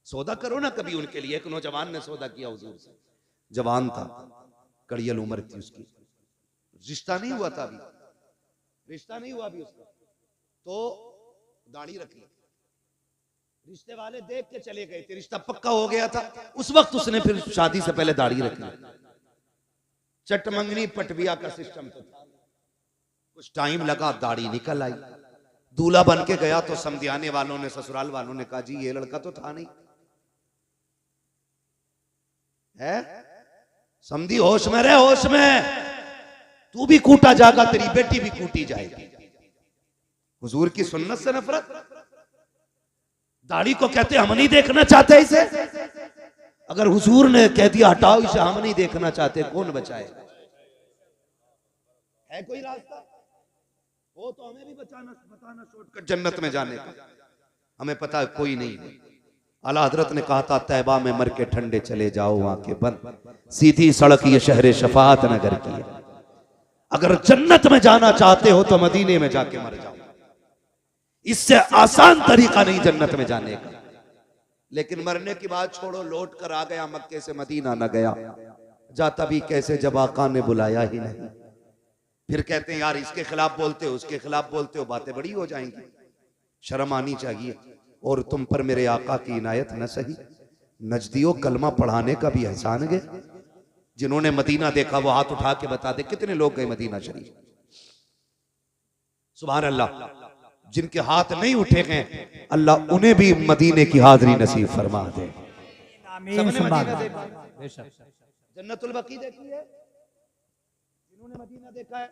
सौदा करो ना कभी उनके लिए। एक नौजवान ने सौदा किया हुजूर से, जवान था, कड़ियल उम्र थी उसकी, रिश्ता नहीं हुआ था अभी, रिश्ता नहीं हुआ अभी उसका, तो दाढ़ी रख ली। रिश्ते वाले देख के चले गए थे, रिश्ता पक्का हो गया था। उस वक्त उसने फिर शादी से पहले दाढ़ी रख ली। चटमंगनी पटविया का सिस्टम तो था। कुछ टाइम लगा, दाढ़ी निकल आई। दूल्हा बन के गया तो समधियाने वालों ने, ससुराल वालों ने कहा जी ये लड़का तो था नहीं है, समधी होश में रहे, होश में, तू भी कूटा जाएगा, तेरी बेटी भी कूटी जाएगी। हुजूर की सुन्नत से नफरत। दाढ़ी को कहते हम नहीं देखना चाहते इसे। अगर हुजूर ने कह दिया हटाओ इसे, हम नहीं देखना चाहते, कौन बचाएगा? है कोई रास्ता? वो तो हमें भी बताना शॉर्टकट जन्नत में जाने का, हमें पता है कोई नहीं है। आला हजरत ने कहा था तैबा में मर के ठंडे चले जाओ, आंखें बंद, सीधी सड़क ये शहर शफात नगर की है। अगर जन्नत में जाना चाहते हो तो मदीने में जाके मर जाओ, इससे आसान तरीका नहीं जन्नत में जाने का। लेकिन मरने की बात छोड़ो, लौट कर आ गया मक्के से मदीना न गया, जाता भी कैसे जब आका ने बुलाया ही नहीं। फिर कहते हैं यार इसके खिलाफ बोलते हो, उसके खिलाफ बोलते हो, बातें बड़ी हो जाएंगी, शर्म आनी चाहिए। और तुम पर मेरे आका की इनायत न सही, नजदियों कलमा पढ़ाने का भी एहसान है। जिन्होंने मदीना देखा वो हाथ उठा के बता दे कितने लोग गए मदीना शरीफ। सुभान अल्लाह। जिनके हाथ नहीं उठे गए, अल्लाह उन्हें भी मदीने की हाजिरी नसीब फरमा दे। सबने मदीना देखा, जन्नतुल बकी देखी है, जिन्होंने मदीना देखा है।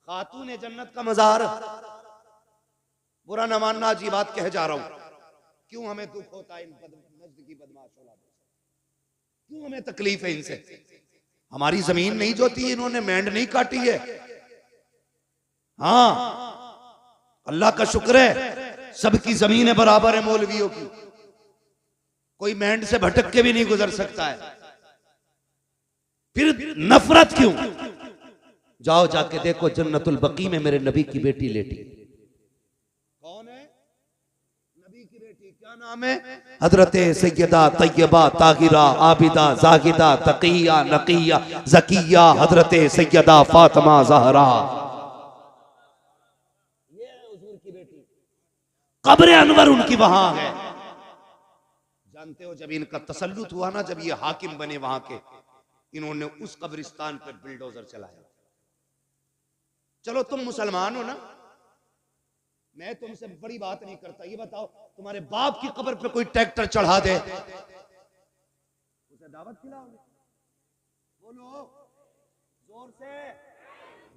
खातून जन्नत का मज़ार, बुरा न मानना, जी बात कह जा रहा हूं। क्यों हमें दुख होता है इन नज्द की बदमाश औलादों से, क्यों हमें तकलीफ है इनसे? हमारी जमीन नहीं जोती, इन्होंने मैंड नहीं काटी है। हाँ, अल्लाह का शुक्र है सबकी जमीनें बराबर है मौलवियों की, कोई मैंड से भटक के भी नहीं गुजर सकता है। फिर नफरत क्यों? जाओ जाके देखो जन्नतुल बकी में मेरे नबी की बेटी लेटी। कौन है नबी की बेटी? क्या नाम है? हजरत सैयदा तैयबा ताहिरा आबिदा जाहिदा तकिया नकिया जकिया हजरत सैयदा फातिमा ज़हरा। ये हुजूर की बेटी। कब्र अनवर उनकी वहां है। जानते हो जब इनका तसल्लुत हुआ ना, जब ये हाकिम बने वहां के, इन्होंने उस कब्रिस्तान पर बिल्डोजर चलाया। चलो तुम मुसलमान हो ना, मैं तुमसे बड़ी बात नहीं करता। ये बताओ तुम्हारे बाप की कब्र पे कोई ट्रैक्टर चढ़ा दे, उसे दावत खिलाओगे? बोलो जोर से।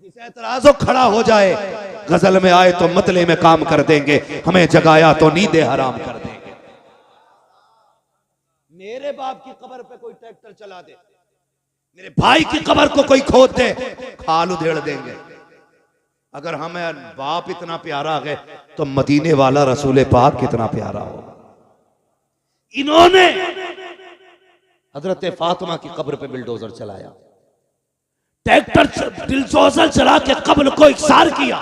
जिसे एतराज हो खड़ा हो जाए, गजल में आए तो मतले में काम कर देंगे, हमें जगाया तो नींदे हराम कर देंगे। मेरे बाप की कब्र पे कोई ट्रैक्टर चला दे, मेरे भाई की कब्र को कोई खोद दे, खाल उधेड़ देंगे। अगर हमें बाप इतना प्यारा है तो मदीने वाला रसूल पाक कितना प्यारा हो। इन्होंने हजरत फातिमा की कब्र पे बिल्डोजर चलाया, ट्रैक्टर बिल्डोजर चला के कब्र को इकसार किया,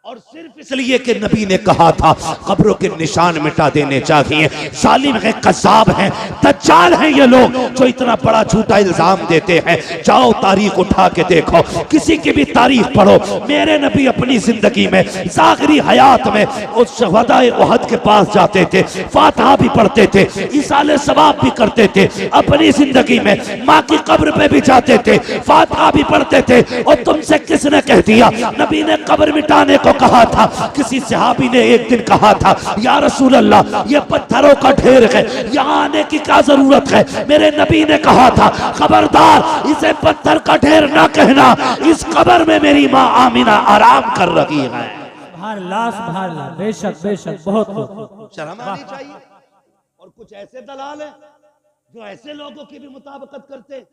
और सिर्फ इसलिए कि नबी ने कहा था कब्रों के निशान मिटा देने चाहिए। जालिम है, कज़्ज़ाब है, दज्जाल हैं ये लोग जो इतना बड़ा झूठा इल्जाम देते हैं। जाओ तारीख उठा के देखो, किसी की भी तारीख पढ़ो। मेरे नबी अपनी जिंदगी में ज़ाहिरी हयात में उस शहदाए उहद के पास जाते थे, फातिहा भी पढ़ते थे, इसाले सवाब भी करते थे। अपनी जिंदगी में माँ की कब्र पे भी जाते थे, फातिहा भी पढ़ते थे। और तुमसे किसने कह दिया? नबी ने कब्र मिटाने को कहा था। किसी सहाबी ने एक दिन कहा था या रसूल अल्लाह ये पत्थरों का ढेर है, यहाँ आने की क्या जरूरत है? मेरे नबी ने कहा था खबरदार इसे पत्थर का ढेर ना कहना, इस कब्र में मेरी माँ आमिना आराम कर रही है। बेशक बेशक, बहुत शर्म आनी चाहिए। और कुछ ऐसे दलाल हैं जो ऐसे लोगों की भी मुताबिकत करते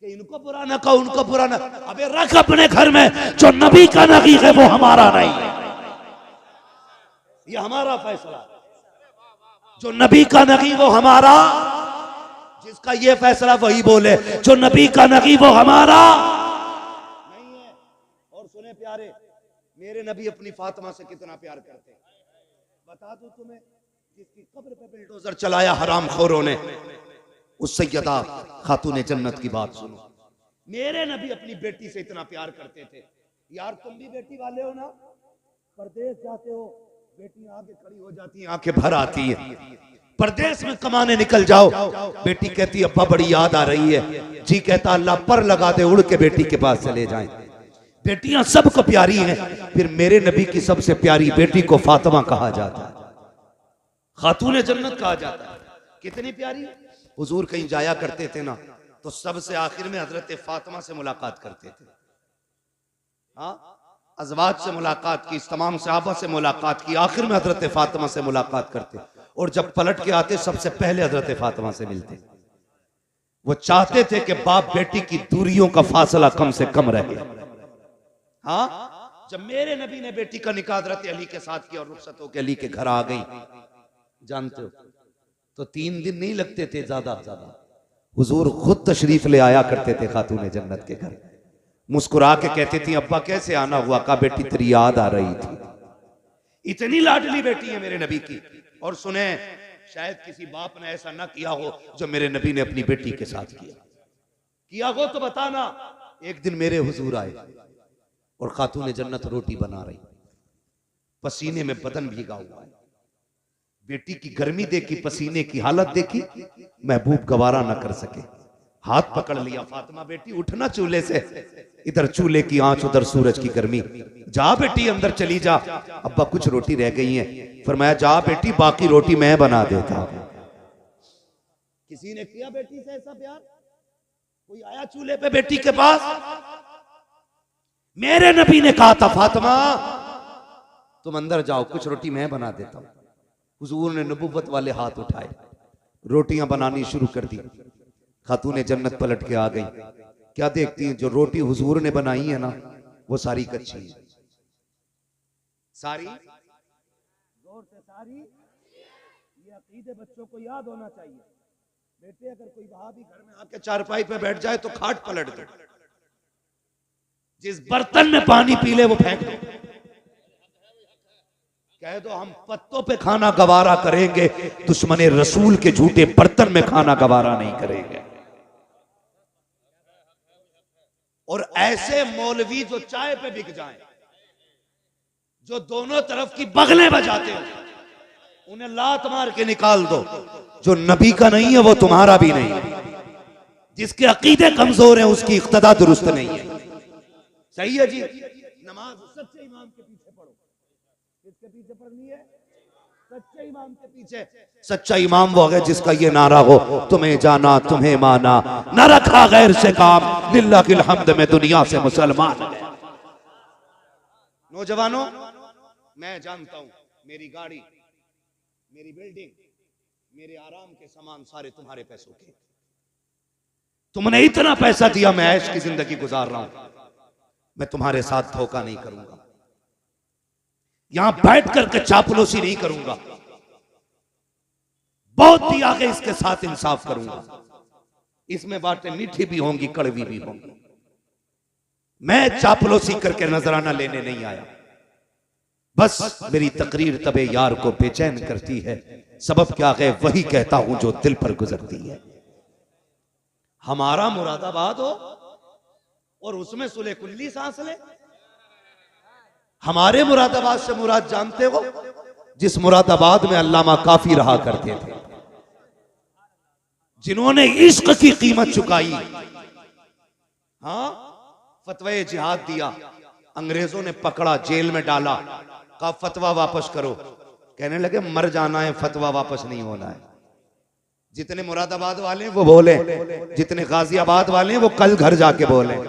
कि इनको बुरा ना कहो, उनको बुरा ना। अबे रख अपने घर में, जो नबी का नबी है वो हमारा नहीं है, ये हमारा फैसला। जो नबी का नबी वो हमारा, जिसका ये फैसला वही बोले, जो नबी का नबी वो हमारा नहीं है। और सुने प्यारे, मेरे नबी अपनी फातिमा से कितना प्यार करते हैं, बता दूं तुम्हें? जिसकी कब्र पे बिल्डोजर चलाया हराम खोरों ने, उस सैयदा खातून जन्नत की बात सुनो। मेरे नबी अपनी बेटी से इतना प्यार करते थे। यार तुम भी बेटी वाले हो ना, परदेश जाते हो, बेटी आगे खड़ी हो जाती है, आंखें भर आती है। परदेश में कमाने निकल जाओ, बेटी कहती है अब्बा बड़ी याद आ रही है, जी कहता अल्लाह पर लगा दे, उड़ के बेटी के पास चले जाएं। बेटियां सबको प्यारी हैं, फिर मेरे नबी की सबसे प्यारी बेटी को फातिमा कहा जाता है, खातून जन्नत कहा जाता है। कितनी प्यारी। हुजूर कहीं जाया करते थे ना, तो सबसे आखिर में हजरत फातिमा से मुलाकात करते थे। हाँ, अज़वाज से मुलाकात की, तमाम सहाबा से मुलाकात की, आखिर में हजरत फातिमा से मुलाकात करते, और जब पलट के आते सबसे पहले हजरत फातिमा से मिलते। वो चाहते थे कि बाप बेटी की दूरियों का फासला कम से कम रहे। हाँ, जब मेरे नबी ने बेटी का निकाह हजरत अली के साथ किया और रुखसत होकर अली के घर आ गई, जानते हो, तो 3 दिन नहीं लगते थे ज्यादा ज्यादा, हुजूर खुद तशरीफ ले आया करते थे खातून जन्नत के घर। मुस्कुरा के कहती थी अब्बा कैसे आना हुआ, का बेटी तेरी याद आ रही थी। इतनी लाडली बेटी है मेरे नबी की। और सुने, शायद किसी बाप ने ऐसा ना किया हो जो मेरे नबी ने अपनी बेटी के साथ किया हो तो बताना। एक दिन मेरे हुजूर आए और खातून जन्नत रोटी बना रही, पसीने में बदन भीगा हुआ है। बेटी की गर्मी देखी, पसीने की हालत देखी, महबूब गवारा ना कर सके, हाथ पकड़ लिया, फातिमा बेटी उठना चूल्हे से, इधर चूल्हे की आंच उधर सूरज की गर्मी, जा बेटी अंदर चली जा, अब्बा कुछ रोटी रह गई है। फरमाया जा बेटी बाकी रोटी मैं बना देता हूं। किसी ने किया बेटी से ऐसा प्यार? कोई आया चूल्हे पे बेटी के पास? मेरे नबी ने कहा था फातिमा तुम अंदर जाओ, कुछ रोटी मैं बना देता हूं। हुजूर ने नबुव्वत वाले हाथ उठाए, रोटियां बनानी शुरू कर दी। खातून जन्नत पलट के आ गई। क्या देखती हैं, जो रोटी हुजूर ने बनाई है ना, वो सारी कच्ची है। सारी जोर से सारी। ये अकीदे बच्चों को याद होना चाहिए। बेटे अगर कोई वहाबी घर में आके चारपाई पे बैठ जाए तो खाट पलट दो, जिस बर्तन में पानी पी ले वो फेंक दो, कह दो हम पत्तों पे खाना गवारा करेंगे, दुश्मने रसूल के झूठे बर्तन में खाना गवारा नहीं करेंगे। और ऐसे मौलवी जो चाय पे बिक जाएं, जो दोनों तरफ की बगलें बजाते हो, उन्हें लात मार के निकाल दो। जो नबी का नहीं है वो तुम्हारा भी नहीं है। जिसके अकीदे कमजोर हैं उसकी इक्तदा दुरुस्त नहीं है। सही है जी। नमाज सच्चे इमाम के पीछे पढ़ो। किसके पीछे पढ़नी है? सच्चे इमाम के पीछे। सच्चा इमाम वो है जिसका ये नारा हो, तुम्हें जाना तुम्हें माना, न रखा गैर से काम, लिल्लाहिल हम्द में दुनिया से मुसलमान। नौजवानों, मैं जानता हूं मेरी गाड़ी, मेरी बिल्डिंग, मेरे आराम के सामान सारे तुम्हारे पैसों के। तुमने इतना पैसा दिया, मैं ऐश की जिंदगी गुजार रहा हूं, मैं तुम्हारे साथ धोखा नहीं करूंगा, यहां बैठ करके चापलूसी नहीं करूंगा, बहुत दिया के इसके साथ इंसाफ करूंगा। इसमें बातें मीठी भी होंगी, कड़वी भी होंगी। मैं चापलूसी करके नजराना लेने नहीं आया, बस मेरी तकरीर तबे यार को बेचैन करती है। सबब क्या है? वही कहता हूं जो दिल पर गुजरती है। हमारा मुरादाबाद हो और उसमें सुले कुल्ली सांस ले। हमारे मुरादाबाद से मुराद जानते हो? जिस मुरादाबाद में अल्लामा काफी रहा करते थे, जिन्होंने इश्क की कीमत चुकाई। हाँ, फतवे जिहाद दिया, अंग्रेजों ने पकड़ा, जेल में डाला, कहा फतवा वापस करो। कहने लगे मर जाना है, फतवा वापस नहीं होना है। जितने मुरादाबाद वाले हैं वो बोले, जितने गाजियाबाद वाले हैं वो कल घर जाके बोले। ये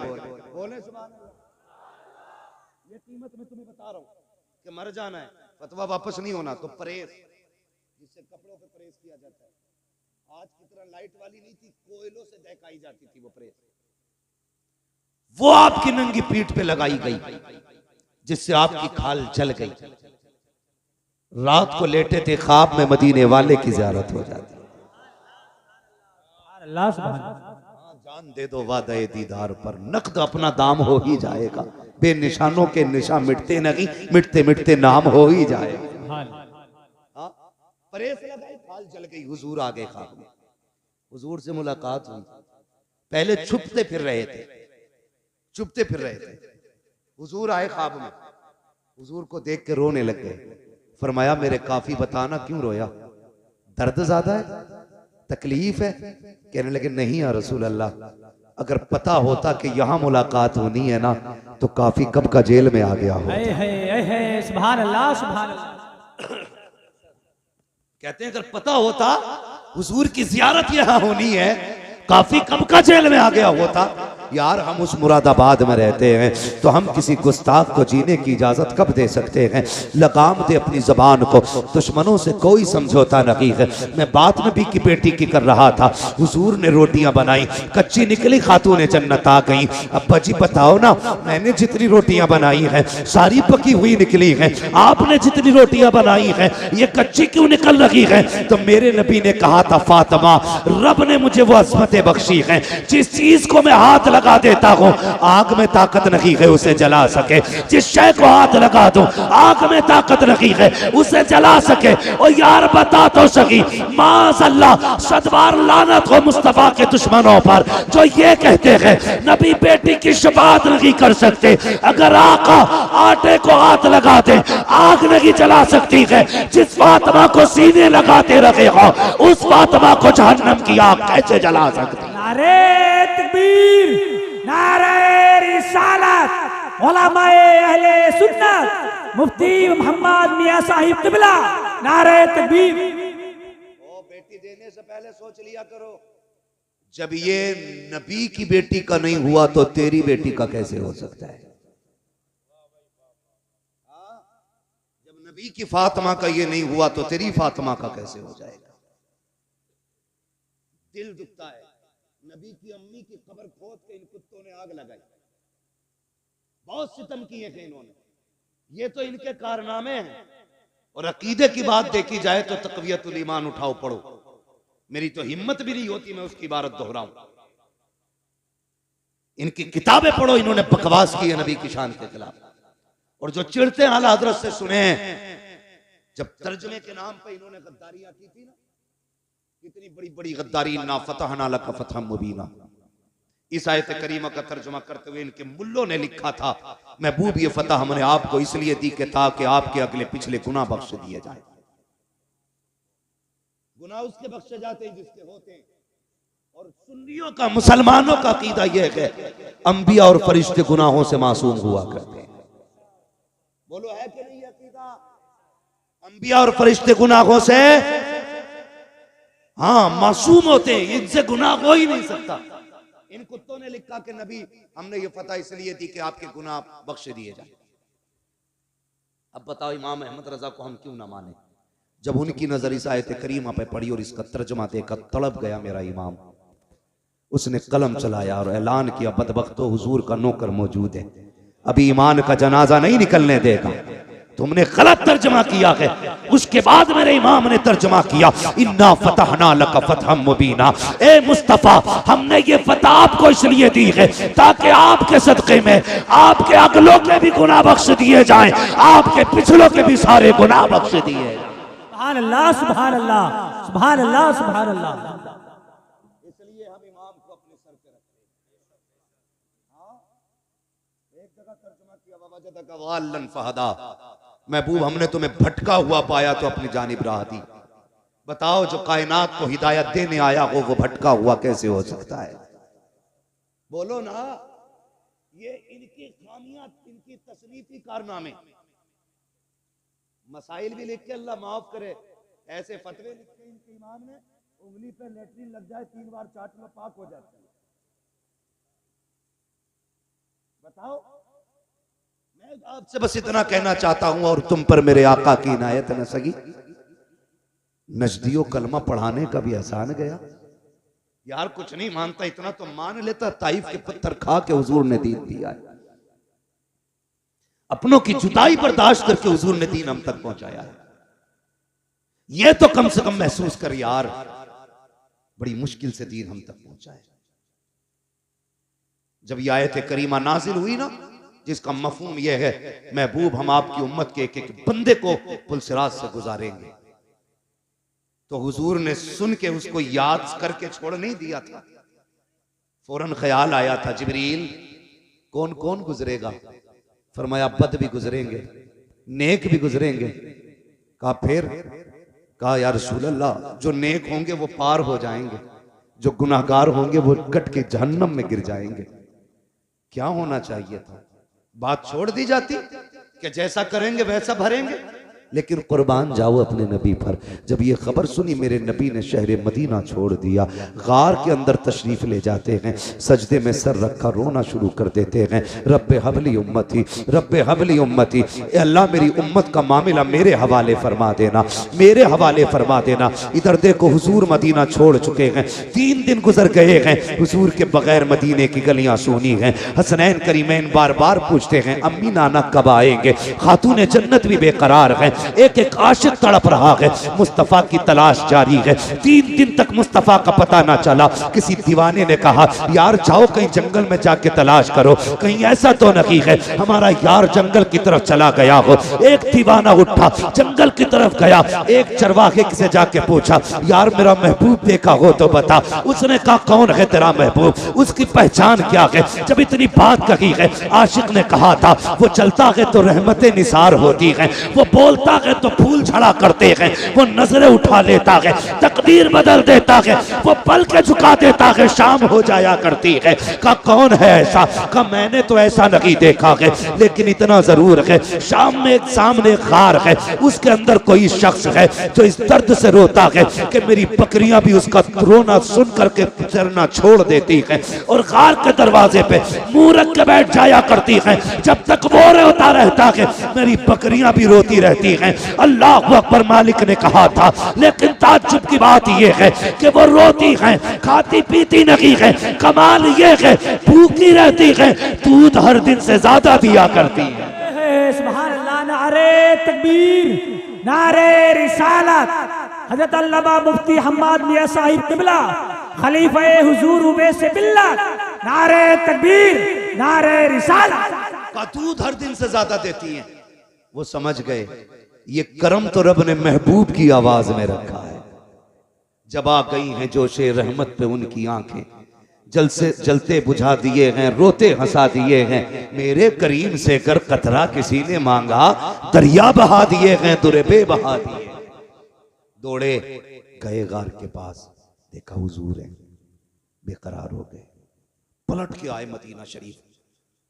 कीमत मैं तुम्हें बता रहा हूं कि मर जाना है, फतवा वापस नहीं होना। तो प्रेस, जिससे कपड़ों पे प्रेस किया जाता है, आज की तरह लाइट वाली नहीं थी, कोयलों से दहकाई जाती थी वो प्रेस, वो आपकी नंगी पीठ पे लगाई गई, जिससे आपकी खाल जल गई। रात को लेटे थे, ख्वाब में मदीने वाले की ज़ियारत हो जाती। जान दे दो वादे दीदार पर, नकद अपना दाम हो ही जाएगा। बेनिशानों के निशान मिटते नहीं, मिटते मिटते नाम हो ही जाएगा। परेस लगाई, फाल जल गई, हुजूर आ गए ख्वाब में। हुजूर से मुलाकात हुई। पहले छुपते फिर रहे थे, छुपते फिर रहे थे। हुजूर आए ख्वाब में, हुजूर को देख के रोने लग गए। फरमाया मेरे काफी बताना क्यों रोया, दर्द ज्यादा है, तकलीफ है? कहने लगे नहीं या रसूल अल्लाह, अगर पता होता कि यहाँ मुलाकात होनी है ना तो काफी कब का जेल में आ गया हो। सुभान अल्लाह सुभान अल्लाह। कहते हैं अगर पता होता हुजूर की जियारत यहाँ होनी है, काफी कब का जेल में आ गया होता। यार हम उस मुरादाबाद में रहते हैं तो हम किसी गुस्ताख को जीने की इजाजत कब दे सकते हैं। लगाम दे अपनी जबान को, दुश्मनों से कोई समझौता नहीं है। मैं बात नबी की बेटी की कर रहा था, हुजूर ने रोटियां बनाई, कच्ची निकली, खातून जन्नत आ गई। अब्बा जी बताओ ना, मैंने जितनी रोटियां बनाई है सारी पकी हुई निकली है, आपने जितनी रोटियां बनाई है ये कच्ची क्यों निकल रही है? तो मेरे नबी ने कहा था फातिमा, रब ने मुझे वो अज़मतें बख्शी है, जिस चीज को मैं हाथ लगा देता हूँ आग में ताकत नहीं है उसे जला सके। जिस शय को हाथ लगा दो आग में ताकत नहीं है उसे जला सके। और यार बता तो सकी, माज़अल्लाह सदबार लानत हो मुस्तफा के दुश्मनों पर जो ये कहते हैं नबी बेटी की शफाअत नहीं कर सकते। अगर आका आटे को हाथ लगा दे आग नहीं जला सकती है। जिस फातिमा को सीने लगाते रहे हो उस फातिमा को जहन्नम की आग कैसे जला सकती? नारे तकबीर, नारे रिसालत, उलमाए अहले सुन्नत, मुफ्ती मोहम्मद मियां साहिब किबला, नारे तकबीर। ओ बेटी देने से पहले सोच लिया करो, जब ये नबी की बेटी का नहीं हुआ तो तेरी बेटी का कैसे हो सकता है? जब नबी की फातिमा का ये नहीं हुआ तो तेरी फातिमा का कैसे हो जाएगा? दिल दुखता है। नबी की अम्मी की कब्र खोद के इन कुत्तों ने आग लगाई, बहुत सितम किए थे इन्होंने। ये तो इनके कारनामे हैं। और अकीदे की बात देखी जाए तो तक़वियतुल ईमान उठाओ पढ़ो, मेरी तो हिम्मत भी नहीं होती मैं उसकी इबारत दोहराऊं। इनकी किताबें पढ़ो, इन्होंने बकवास की है नबी की शान के खिलाफ। और जो चिढ़ते आला हजरत से सुने, जब तर्जुमे के नाम पे इन्होंने गद्दारियां की थी ना, कितनी बड़ी बड़ी गद्दारी, ना फतहना लका फतहम मुबीना, इस आयत करीमा का तर्जुमा करते हुए इनके मुल्लों ने लिखा था, महबूब ये फतह हमने आपको इसलिए दी कि ताकि आपके अगले पिछले गुनाह बख्श दिए जाए। गुनाह उसके बख्शे जाते हैं जिसके होते हैं। और सुन्नियों का, मुसलमानों का अकीदा यह है अंबिया और फरिश्ते गुनाहों से मासूम हुआ करते हैं। बोलो है कि नहीं अकीदा? अंबिया और फरिश्ते गुनाहों से हाँ मासूम होते हैं, इनसे गुनाह हो ही नहीं सकता। इन कुत्तों ने लिखा कि नबी हमने ये फतह इसलिए दी कि आपके गुनाह बख्शे दिए जाए। अब बताओ इमाम अहमद रजा को हम क्यों ना माने? जब उनकी नजर इस आयत करीमा पे पड़ी और इसका तर्जुमा देखकर तड़प गया मेरा इमाम। उसने कलम चलाया और ऐलान किया, बदबख्तो हुजूर का नौकर मौजूद है, अभी ईमान का जनाजा नहीं निकलने देगा। तुमने गलत तर्जमा किया है। उसके बाद मेरे इमाम ने तर्जमा किया, इन्ना फतहना लका फतहम मुबीना, ए मुस्तफा हमने ये फतह आपको इसलिए दी है ताकि आपके सदक़े में आपके अगलों के भी गुनाह बख्श दिए जाएं, आपके पिछलों के भी सारे गुनाह बख्श दिए। सुभान अल्लाह सुभान अल्लाह सुभान अल्लाह सुभान अल्लाह। इसलिए हम इमाम को अपने सर पे रखते हैं। एक जगह तर्जुमा किया, ववजदका वाल्लन फहदा, महबूब हमने तुम्हें भटका हुआ पाया तो अपनी जानिब राह दी। बताओ जो कायनात को हिदायत देने आया हो वो भटका हुआ कैसे हो सकता है? बोलो ना। ये इनकी खामियां, इनकी तसनीफी कारनामे। मसाइल भी लिख के अल्लाह माफ करे, ऐसे फतवे लिखे इनके इमाम ने, उंगली पे लेटरिन लग जाए 3 बार चाट लो पाक हो जाता है। बताओ। मैं आपसे बस इतना कहना चाहता हूं और तुम पर मेरे आका की इनायत न सगी, नजदियो कलमा पढ़ाने का भी एहसान गया। यार कुछ नहीं मानता इतना तो मान लेता, ताइफ के पत्थर खा के हुजूर ने दीन दिया है। अपनों की जुदाई बर्दाश्त करके हुजूर ने दीन हम तक पहुंचाया है। यह तो कम से कम महसूस कर यार, बड़ी मुश्किल से दीन हम तक पहुंचा है। जब यह आयत करीमा नाजिल हुई ना, जिसका मफहूम यह है महबूब हम आपकी उम्मत के एक एक बंदे को पुलसिरात से गुजारेंगे, तो हुजूर ने सुन के उसको याद करके छोड़ नहीं दिया था। फौरन ख्याल आया था, जिब्रील कौन कौन गुजरेगा? फरमाया बद भी गुजरेंगे, नेक भी गुजरेंगे। कहा फिर? कहा या रसूल अल्लाह, जो नेक होंगे वो पार हो जाएंगे, जो गुनाहगार होंगे वो कट के जहन्नम में गिर जाएंगे। क्या होना चाहिए था? बात छोड़ दी जाती कि जैसा करेंगे वैसा भरेंगे, लेकिन कुर्बान जाओ अपने नबी पर। जब ये खबर सुनी, मेरे नबी ने शहर मदीना छोड़ दिया, गार के अंदर तशरीफ ले जाते हैं, सजदे में सर रखा रोना शुरू कर देते हैं। रब्बे हबली उम्मती, रब्बे हबली उम्मती, ए अल्लाह मेरी उम्मत का मामला मेरे हवाले फरमा देना, मेरे हवाले फरमा देना। इधर देखो हुजूर मदीना छोड़ चुके हैं, 3 दिन गुजर गए हैं, हुजूर के बगैर मदीने की गलियां सूनी हैं। हसनैन करीमैन बार बार पूछते हैं अम्मी नाना कब आएंगे? खातून जन्नत भी बेकरार है, एक एक आशिक तड़प रहा है, मुस्तफा की तलाश जारी है। 3 दिन तक मुस्तफा का पता ना चला। किसी दीवाने ने कहा यार जाओ कहीं जंगल में जाके तलाश करो, कहीं ऐसा तो नहीं है हमारा यार जंगल की तरफ चला गया हो। एक दीवाना उठा, जंगल की तरफ गया, एक चरवाहे से जाके पूछा यार मेरा महबूब देखा हो तो बता। उसने कहा कौन है तेरा महबूब, उसकी पहचान क्या है? जब इतनी बात कही है, आशिक ने कहा था वो चलता है तो रहमतें निसार होती हैं, वो बोलता है तो फूल झड़ा करते हैं, वो नजरें उठा लेता है, तकदीर बदल देता है, वो पल के झुका देता है, शाम हो जाया करती है। का कौन है ऐसा? का मैंने तो ऐसा नहीं देखा है, लेकिन इतना जरूर है शाम में एक सामने खार है, उसके अंदर कोई शख्स है जो इस दर्द से रोता है कि मेरी बकरियां भी उसका रोना सुन करके चरना छोड़ देती हैं, और खार के दरवाजे पे मुंह रख के बैठ जाया करती हैं। जब तक वो रोता रहता है मेरी बकरियां भी रोती रहती हैं। अल्लाह अकबर, मालिक ने कहा था, लेकिन ताज्जुब की बात यह है कि वो रोती हैं, खाती पीती नहीं है। कमाल ये है भूखी रहती है, दूध हर दिन से ज्यादा दिया करती है। सुभान अल्लाह, नारे तकबीर, नारे रिसालत। हजरत अल्लामा मुफ्ती हम्माद मियां साहिब किबला, खलीफा हुजूर उवैस बिल्ला, नारे तकबीर, नारे रिसालत। का दूध हर दिन से ज्यादा देती हैं। वो समझ गए ये करम तो रब ने महबूब की आवाज में रखा है। जब आ गई हैं जोशे रहमत पे उनकी आंखें, जल से जलते बुझा दिए हैं, रोते हंसा दिए हैं। मेरे करीम से कर कतरा किसी ने मांगा, दरिया बहा दिए हैं, दुरबे बहा दिए। दौड़े गए गार के पास, देखा हुजूर है, बेकरार हो गए। पलट के आए मदीना शरीफ,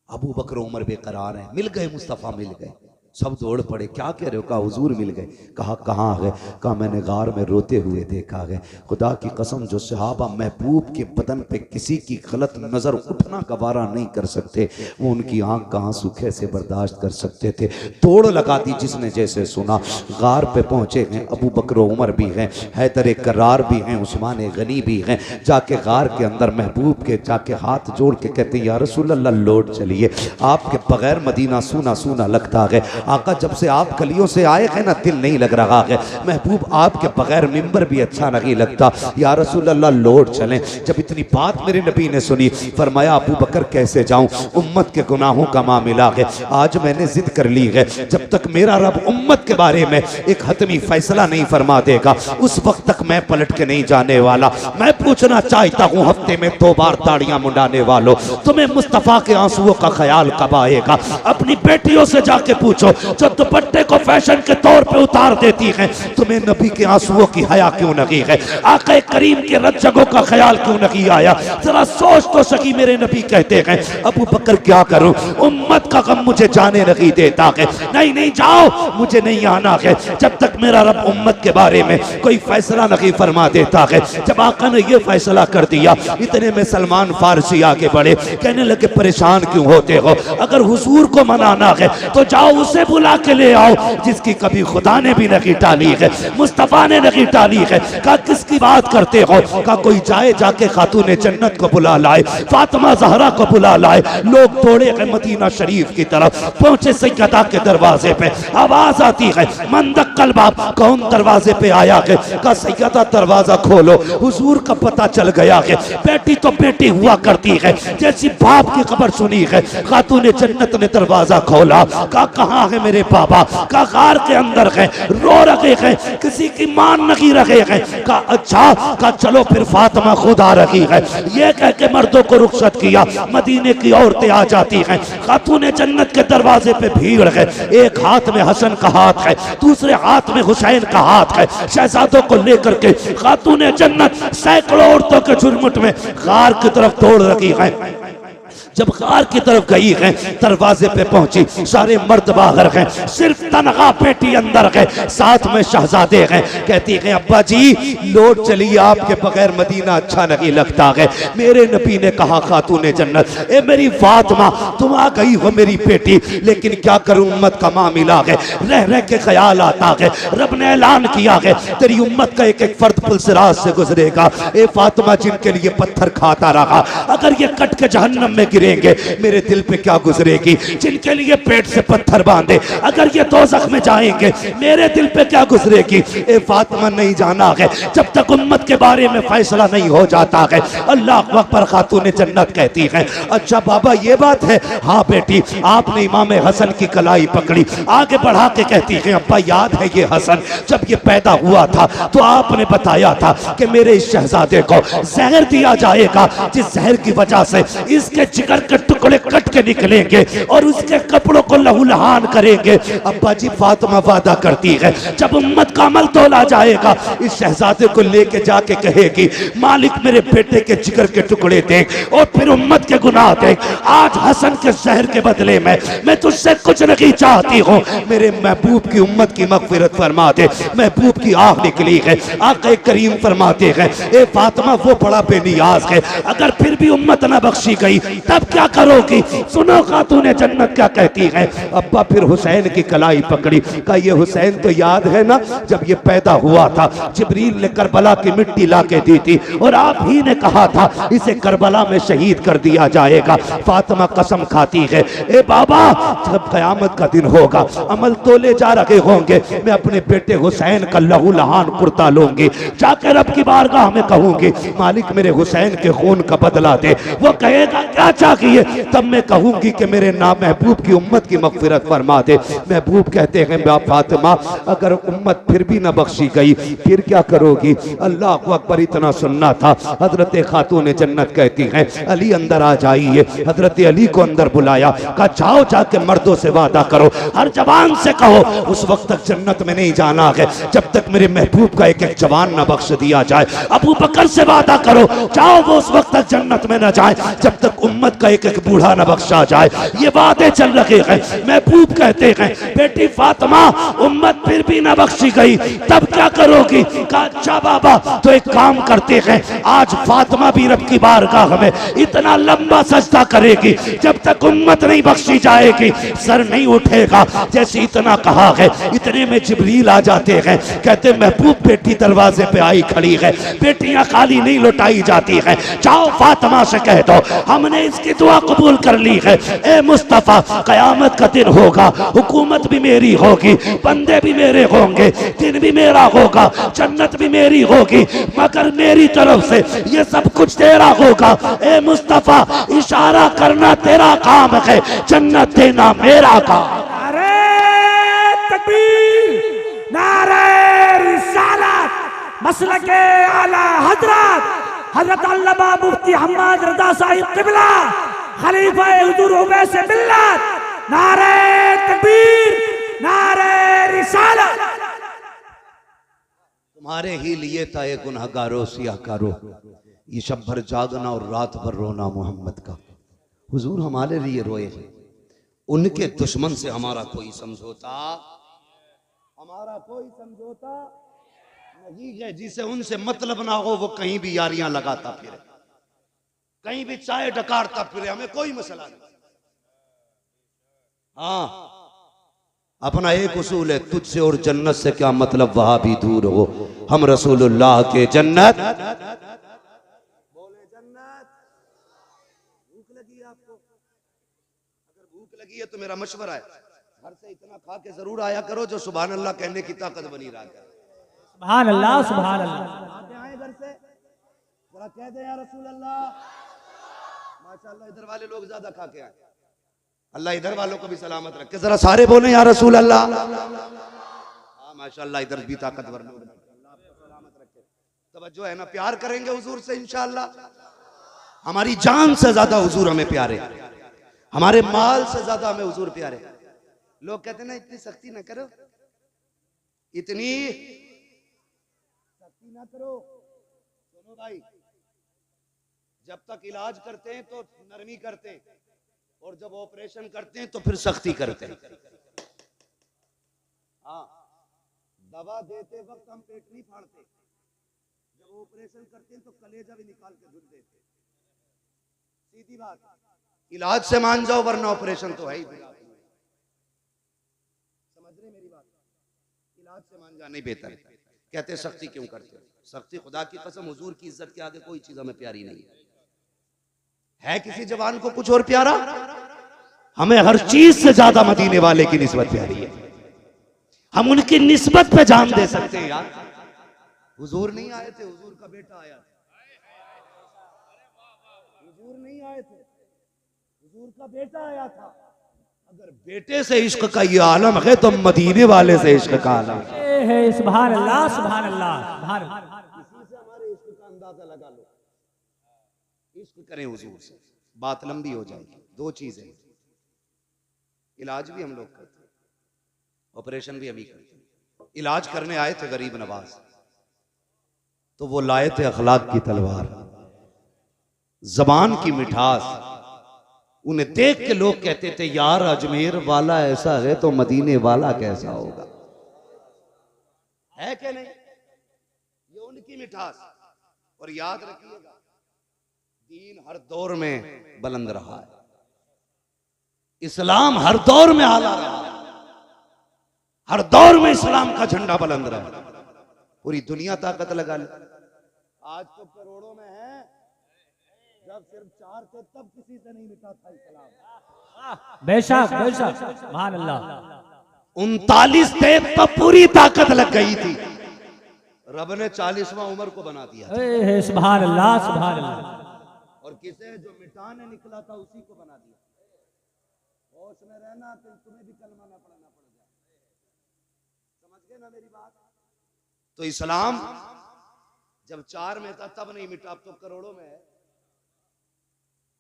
अबू बकर उमर बेकरार हैं, मिल गए मुस्तफ़ा, मिल गए। सब दौड़ पड़े, क्या कह रहे हो? कहा हुजूर मिल गए। कहा कहाँ है? कहा मैंने गार में रोते हुए देखा है। खुदा की कसम जो सहाबा महबूब के बदन पे किसी की गलत नजर उठना गवारा नहीं कर सकते, वो उनकी आंख का आंसू कैसे बर्दाश्त कर सकते थे? तोड़ लगा दी जिसने जैसे सुना। गार पे पहुंचे हैं, अबू बकर उमर भी हैं, हैदर करार भी हैं, उस्मान गनी भी हैं। जाके गार के अंदर महबूब के जाके हाथ जोड़ के कहते हैं या रसूल अल्लाह लौट चलिए, आपके बगैर मदीना सूना सूना लगता है। आका जब से आप गलियों से आए हैं ना, दिल नहीं लग रहा है। महबूब आपके बगैर मिंबर भी अच्छा नहीं लगता, या रसूल अल्लाह लौट चलें। जब इतनी बात मेरे नबी ने सुनी, फरमाया अबू बकर कैसे जाऊं, उम्मत के गुनाहों का मामला है। आज मैंने जिद कर ली है, जब तक मेरा रब उम्मत के बारे में एक हतमी फैसला नहीं फरमा देगा, उस वक्त तक मैं पलट के नहीं जाने वाला। मैं पूछना चाहता हूँ, हफ्ते में 2 बार ताड़ियां मुंडाने वालों, तुम्हें मुस्तफा के आंसुओं का ख्याल कब आएगा? अपनी बेटियों से जाके पूछो जो दुपट्टे को फैशन के तौर पे उतार देती हैं, तुम्हें नबी के आंसुओं की हया क्यों नहीं है? आका करीम के रज्जगों का ख्याल क्यों नहीं आया? जरा सोच तो सकी। मेरे नबी कहते हैं अबू बकर क्या करूं, उम्मत का गम मुझे जाने नहीं देता है। नहीं नहीं जाओ, मुझे नहीं आना है जब तक मेरा रब उम्मत के बारे में कोई फैसला नहीं फरमा देता है। जब आका ने यह फैसला कर दिया, इतने में सलमान फारसी आगे बढ़े, कहने लगे परेशान क्यों होते हो? अगर हुजूर को मनाना है तो जाओ उसे बुला के ले आओ जिसकी कभी खुदा ने भी नहीं टाली है, मुस्तफा ने नहीं टाली है। कहा किसकी बात करते हो? कहा कोई जाए जाके खातून जन्नत को बुला लाए, फातिमा ज़हरा को बुला लाए। लोग दौड़े गए मदीना शरीफ की तरफ, पहुंचे सैयदा के दरवाजे पे, आवाज आती है मंदक्कल बाप, कौन दरवाजे पे आया है? कहा सैयदा दरवाजा खोलो। हुजूर का पता चल गया है, बेटी तो बेटी हुआ करती है, जैसी बाप की खबर सुनी है। खातून जन्नत ने दरवाजा खोला, कहा कहाँ है मेरे बाबा का गार के अंदर है, रो रहे हैं, किसी की मान नहीं रहे हैं। का अच्छा का चलो फिर फातिमा खुद आ रही है। ये कह के मर्दों को रुखसत किया, मदीने की औरतें आ जाती हैं। खातूने जन्नत के दरवाजे पे भीड़ है, एक हाथ में हसन का हाथ है, दूसरे हाथ में हुसैन का हाथ है। शहजादों को लेकर के खातूने जन्नत सैकड़ों औरतों के झुरमुट में गार की तरफ दौड़ रही है। जब गार की तरफ गई है, दरवाजे पे पहुंची, सारे मर्द बाहर हैं, सिर्फ तनहा बेटी अंदर है, साथ में शहजादे हैं। कहती है अब्बा जी लौट चलिए, आपके बगैर मदीना अच्छा नहीं लगता है। मेरे नबी ने कहा खातूने जन्नत, ए मेरी फातिमा तुम आ गई हो मेरी बेटी, लेकिन क्या करूं उम्मत का मामला है, रह रह के ख्याल आता है। रब ने ऐलान किया है तेरी उम्मत का एक एक फर्द पुलसिरात से गुजरेगा। ए फातिमा जिनके लिए पत्थर खाता रहा, अगर ये कट के जहन्नम में मेरे दिल पे क्या गुजरेगी। जिनके लिए पेट से पत्थर बांधे, अगर ये दोज़ख में जाएंगे मेरे दिल पे क्या गुजरेगी। ए फातिमा नहीं जाना है जब तक उम्मत के बारे में फैसला नहीं हो जाता है। अल्लाह अकबर। खातूने जन्नत कहती है अच्छा बाबा ये बात है। हाँ बेटी, आपने इमाम हसन की कलाई पकड़ी, आगे बढ़ा के कहती है अब्बा याद है ये हसन जब ये पैदा हुआ था तो आपने बताया था कि मेरे इस शहजादे को जहर दिया जाएगा, जिस जहर की वजह से इसके जिगर के टुकड़े कट के निकलेंगे और उसके कपड़ों को लहूलुहान करेंगे। अब्बा जी फातिमा वादा करती है जब उम्मत का अमल तोला जाएगा इस शहजादे को लेके जाके कहेगी मालिक मेरे बेटे के जिगर के टुकड़े देख और फिर उम्मत के गुनाह देख। आज हसन के जहर के बदले में मैं तुझसे कुछ नहीं चाहती हूँ, मेरे महबूब की उम्मत की मगफिरत फरमा दे। महबूब की आह निकली है, आक़ा करीम फरमाते हैं ए फातिमा वो बड़ा बेनियाज है, अगर फिर भी उम्मत न बख्शी गई तब क्या करोगी। सुनो खातूने जन्नत क्या कहती है। अब्बा फिर हुसैन की कलाई पकड़ी, का ये हुसैन तो याद है ना जब ये पैदा हुआ था जिब्रील ने करबला की मिट्टी ला के दी थी और आप ही ने कहा था इसे करबला में शहीद कर दिया जाएगा। फातिमा कसम खाती है ए बाबा जब कयामत का दिन होगा अमल तोले जा रहे होंगे, मैं अपने बेटे हुसैन का लहू लहान कुर्ता लूंगी, जाकर रब की बारगाह में कहूंगी मालिक मेरे हुसैन के खून का बदला दे। वो कहेगा क्या चाहिए, तब मैं कहूंगी कि मेरे नाम महबूब की उम्मत की मगफिरत फरमा दे। महबूब कहते हैं फातिमा अगर उम्मत फिर भी न बख्शी गई फिर क्या करोगी। अल्लाह अकबर। इतना सुनना था। हजरत खातून जन्नत कहती हैं अली अंदर आ जाइए। हजरत अली को अंदर बुलाया, कहा जाओ जाके मर्दों से वादा करो, हर जवान से कहो उस वक्त तक जन्नत में नहीं जाना है जब तक मेरे महबूब का एक एक जवान न बख्श दिया जाए। अबू बकर से वादा करो जाओ वो उस वक्त तक जन्नत में न जाए जब तक उम्मत का एक एक बूढ़ा न बख्शा जाए। ये वादे चल रहे हैं। महबूब कहते हैं बेटी फातिमा उम्मत फिर भी न बख्शी गई तब क्या करोगी। कहा अच्छा बाबा तो एक काम करते हैं आज फातिमा भी रब की बारगाह में इतना लंबा सजदा करेगी जब तक उम्मत नहीं बख्शी जाएगी सर नहीं उठेगा। जैसे इतना कहा है इतने में जिब्रील आ जाते हैं, कहते महबूब बेटी दरवाजे पे आई खड़ी है, बेटियां खाली नहीं लौटाई जाती हैं, जाओ फातिमा से कह दो हमने इसकी दुआ कबूल कर ली है। ए मुस्तफा कयामत का दिन होगा, हुकूमत भी मेरी होगी, बंदे भी मेरे होंगे, दिन भी मेरा होगा, जन्नत भी मेरी होगी, मगर मेरी तरफ से ये सब कुछ तेरा होगा। ए मुस्तफा इशारा करना तेरा काम है, जन्नत देना मेरा काम। नारे तकबीर, नारे रिसालत, मसलके आला हजरत हजरत अल्लामा मुफ्ती हम्माद रजा साहिब क़िबला खलीफा हुजूर उवैस मिल्लत, नारे तकबीर, नारे रिसालत। तुम्हारे ही लिए था ये गुनहगारो सियाकारो, ये शब भर जागना और रात भर रोना मोहम्मद का। हुजूर हमारे लिए रोए हैं, उनके दुश्मन से हमारा कोई समझौता नहीं है। जिसे उनसे मतलब ना हो वो कहीं भी यारियां लगाता फिरे, कहीं भी चाय डकारता फिरे, हमें कोई मसला नहीं। हाँ अपना एक उसूल है, तुझसे और जन्नत से क्या मतलब वहां भी दूर हो, हम रसूलुल्लाह के जन्नत। बोले जन्नत। भूख लगी है आपको? अगर भूख लगी है तो मेरा मशवरा है घर से इतना खा के जरूर आया करो जो सुभान अल्लाह कहने की ताकत बनी रहा है। सुभान अल्लाह, सुभान अल्लाह। आते आए घर से जरा कह दे या रसूल अल्लाह। माशाल्लाह इधर वाले लोग ज्यादा खा के आए, अल्लाह इधर वालों को भी सलामत रखे, जरा सारे बोले या रसूल अल्लाह। हाँ माशाल्लाह, इधर भी ताकतवर लोग, अल्लाह आपको सलामत रखे। तवज्जो है ना, प्यार करेंगे हुजूर से इंशाअल्लाह। हमारी जान से ज्यादा हुजूर हमें प्यारे, हमारे माल से ज्यादा हमें हुजूर प्यारे। लोग कहते हैं ना इतनी सख्ती ना करो, इतनी सख्ती ना करो। सुनो भाई, जब तक इलाज करते हैं तो नरमी करते हैं, और जब ऑपरेशन करते हैं तो फिर सख्ती करते हैं। हाँ, दवा देते वक्त हम पेट नहीं फाड़ते, जब ऑपरेशन करते हैं तो कलेजा भी निकाल के धुल देते। सीधी बात, इलाज से मान जाओ वरना ऑपरेशन तो है ही। समझ रहे मेरी बात? इलाज से मान जाना ही बेहतर है। कहते सख्ती क्यों करते हो? सख्ती, खुदा की कसम हुजूर की इज्जत के आगे कोई चीज हमें प्यारी नहीं है। किसी जवान को कुछ और प्यारा? हमें हर चीज से ज्यादा मदीने वाले की निस्बत प्यारी है। हम उनकी निस्बत पे जान दे सकते हैं यार। हुजूर नहीं आए थे, हुजूर का बेटा आया था। हुजूर नहीं आए थे, हुजूर का बेटा आया था। अगर बेटे से इश्क का ये आलम है तो मदीने वाले से इश्क का आलम है। सुभान अल्लाह, सुभान अल्लाह, सुभान अल्लाह। इसी से हमारे इश्क का अंदाजा लगा लो। इश्क करें हुजूर से, बात लंबी हो जाएगी। दो चीजें, इलाज भी हम लोग करते हैं, ऑपरेशन भी हम ही करते हैं। इलाज करने आए थे गरीब नवाज, तो वो लाए थे अखलाक की तलवार, जबान की मिठास। उन्हें देख के लोग कहते थे यार अजमेर वाला ऐसा है तो मदीने वाला कैसा होगा। है क्या नहीं? ये उनकी मिठास। और याद रखिएगा, दीन हर दौर में बुलंद रहा है, इस्लाम हर दौर में आला रहा है, हर दौर में इस्लाम का झंडा बुलंद रहा। पूरी दुनिया ताकत लगा ले। आज तो करोड़ों में है, जब सिर्फ 4 थे तब किसी से नहीं मिटा था इस्लाम। बेशक बेशक, सुभान अल्लाह। 39 थे तब पूरी ताकत लग गई थी। रब ने 40वां उमर को बना दिया था। सुभान अल्लाह, सुभान अल्लाह। और किसे जो मिटाने निकला था उसी को बना दिया। होश में रहना, तो तुम्हें भी कलमा ना पढ़ना पड़ जाए। समझ गए ना मेरी बात? तो इस्लाम जब 4 में था तब नहीं मिटा, अब तो करोड़ों में है,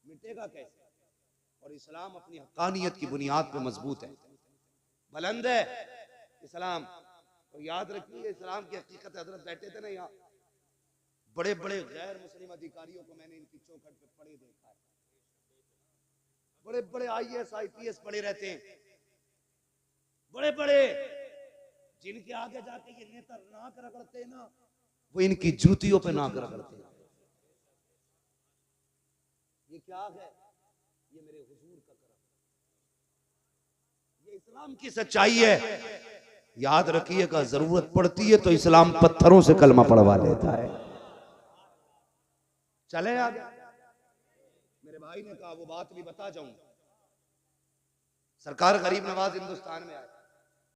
मिटेगा कैसे? और इस्लाम अपनी हक्कानियत की बुनियाद पे मजबूत है, बुलंद है इस्लाम। और याद रखिए, इस्लाम की हकीकत, हजरत बैठे थे ना यहाँ, बड़े बड़े गैर मुस्लिम अधिकारियों को मैंने इनकी चौखट पे पड़े देखा है। बड़े बड़े IAS IPS पड़े रहते हैं, बड़े बड़े, जिनके आगे जाके ये नेता नाक रगड़ते हैं ना, वो इनकी जूतियों पे नाक रगड़ते हैं। ये क्या है? ये मेरे हुजूर का करम, ये इस्लाम की सच्चाई है। याद रखिएगा, जरूरत पड़ती है तो इस्लाम पत्थरों से कलमा पढ़वा लेता है। चले आगे। मेरे भाई ने कहा वो बात भी बता जाऊंगा। सरकार गरीब नवाज हिंदुस्तान में आए,